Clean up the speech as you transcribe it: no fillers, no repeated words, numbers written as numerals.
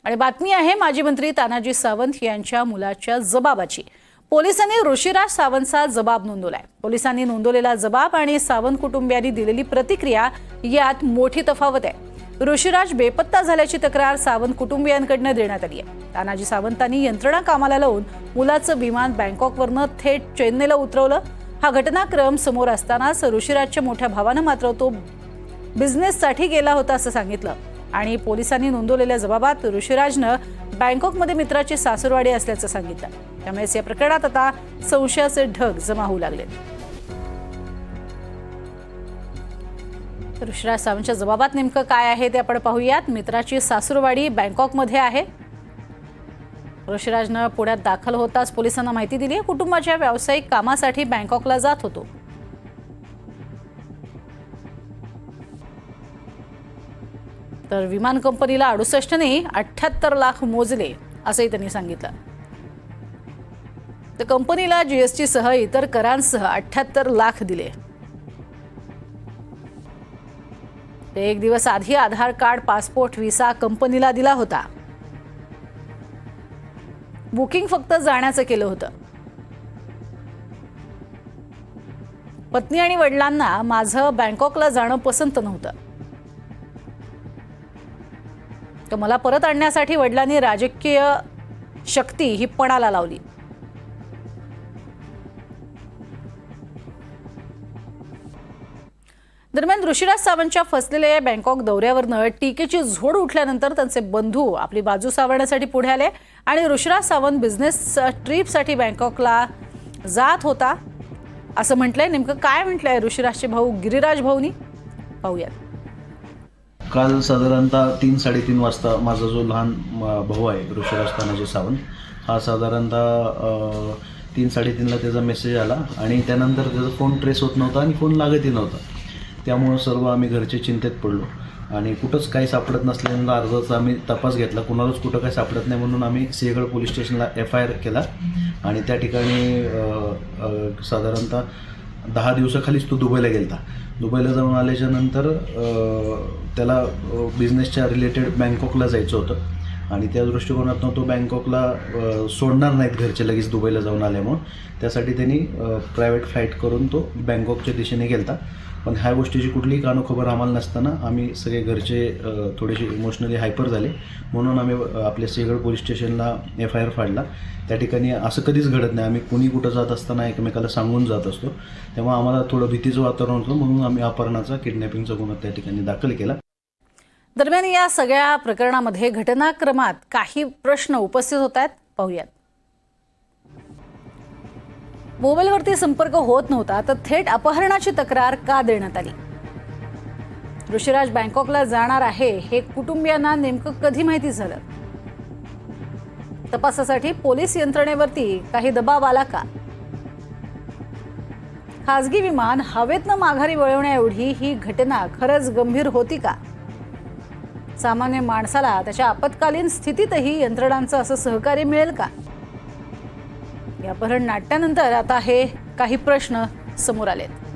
आणि बातमी आहे माजी मंत्री तानाजी सावंत यांच्या मुलाच्या जबाबाची। पोलिसांनी ऋषिराज सावंतचा जबाब नोंदवलाय। पोलिसांनी नोंदवलेला जबाब आणि सावंत कुटुंबियांनी दिलेली प्रतिक्रिया यात मोठी तफावत आहे। ऋषिराज बेपत्ता झाल्याची तक्रार सावंत कुटुंबियांकडून देण्यात आली आहे। तानाजी सावंतांनी यंत्रणा कामाला लावून मुलाचं विमान बँकॉकवरून थेट चेन्नईला उतरवलं। हा घटनाक्रम समोर असतानाच ऋषिराजच्या मोठ्या भावानं मात्र तो बिझनेससाठी गेला होता असं सांगितलं आणि पोलिसांनी नोंदवलेल्या जबाबात ऋषिराजनं बँकॉकमध्ये मित्राची सासुरवाडी असल्याचं सांगितलं। त्यामुळे या प्रकरणात आता संशयाचे ढग जमा होऊ लागले। ऋषिराज सावंतच्या जबाबात नेमकं काय आहे ते आपण पाहूयात। मित्राची सासुरवाडी बँकॉकमध्ये आहे। ऋषिराजनं पुण्यात दाखल होताच पोलिसांना माहिती दिली कुटुंबाच्या व्यावसायिक कामासाठी बँकॉकला जात होतो। तर विमान कंपनीला 68 नाही 78 लाख मोजले असंही त्यांनी सांगितलं। तर कंपनीला जीएसटी सह इतर करांसह 78 लाख दिले। ते एक दिवस आधी आधार कार्ड, पासपोर्ट, व्हिसा कंपनीला दिला होता। बुकिंग फक्त जाण्याचं केलं होतं। पत्नी आणि वडिलांना माझं बँकॉकला जाणं पसंत नव्हतं। तर मला परत आणण्यासाठी वडिलांनी राजकीय शक्ती ही पणाला लावली। दरम्यान ऋषिराज सावंतच्या फसलेल्या या बँकॉक दौऱ्यावरनं टीकेची झोड उठल्यानंतर त्यांचे बंधू आपली बाजू सावरण्यासाठी पुढे आले आणि ऋषिराज सावंत बिझनेस ट्रिपसाठी बँकॉकला जात होता असं म्हटलंय। नेमकं काय म्हटलंय ऋषिराजचे भाऊ गिरिराज भाऊनी पाहूयात। काल साधारणतः 3-3:30 वाजता माझा जो लहान भाऊ आहे ऋषिराज तानाजी सावंत हा साधारणतः 3-3:30ला त्याचा मेसेज आला आणि त्यानंतर त्याचा फोन ट्रेस होत नव्हता आणि फोन लागतही नव्हता। त्यामुळे सर्व आम्ही घरचे चिंतेत पडलो आणि कुठंच काही सापडत नसल्यानं अर्जाचा आम्ही तपास घेतला। कुणालाच कुठं काही सापडत नाही म्हणून आम्ही सिंहगड पोलीस स्टेशनला FIR केला आणि त्या ठिकाणी साधारणतः 10 दिवसाखालीच तो दुबईला गेला। दुबईला जाऊन आल्याच्या नंतर त्याला बिझनेसच्या रिलेटेड बँकॉकला जायचं होतं आणि त्या दृष्टिकोनातून तो बँकॉकला सोडणार नाहीत घरचे लगेच दुबईला जाऊन आल्यामुळं, त्यासाठी त्यांनी प्रायव्हेट फ्लाईट करून तो बँकॉकच्या दिशेने गेला। पण ह्या गोष्टीची कुठलीही कानोखबर आम्हाला नसताना आम्ही सगळे घरचे थोडेसे इमोशनली हायपर झाले म्हणून आम्ही आपल्या सिंहगड पोलीस स्टेशनला FIR फाडला। त्या ठिकाणी असं कधीच घडत नाही, आम्ही कुणी कुठं जात असताना एकमेकाला सांगून जात असतो। तेव्हा आम्हाला थोडं भीतीचं वातावरण होतं म्हणून आम्ही अपहरणाचा, किडनॅपिंगचा गुन्हा त्या ठिकाणी दाखल केला। दरम्यान या सगळ्या प्रकरणामध्ये घटनाक्रमात काही प्रश्न उपस्थित होत आहेत, पाहूयात। मोबाईलवरती संपर्क होत नव्हता तर थेट अपहरणाची तक्रार का देण्यात आली? ऋषिराज बँकॉकला जाणार आहे हे कुटुंबियांना नेमकं कधी माहिती झालं? तपासासाठी पोलीस यंत्रणेवरती काही दबाव आला का? खासगी विमान हवेतनं माघारी वळवण्याएवढी ही घटना खरंच गंभीर होती का? सामान्य माणसाला त्याच्या आपत्कालीन स्थितीतही यंत्रणांचं असं सहकार्य मिळेल का? या अपहरण नाट्यानंतर आता हे काही प्रश्न समोर आलेत।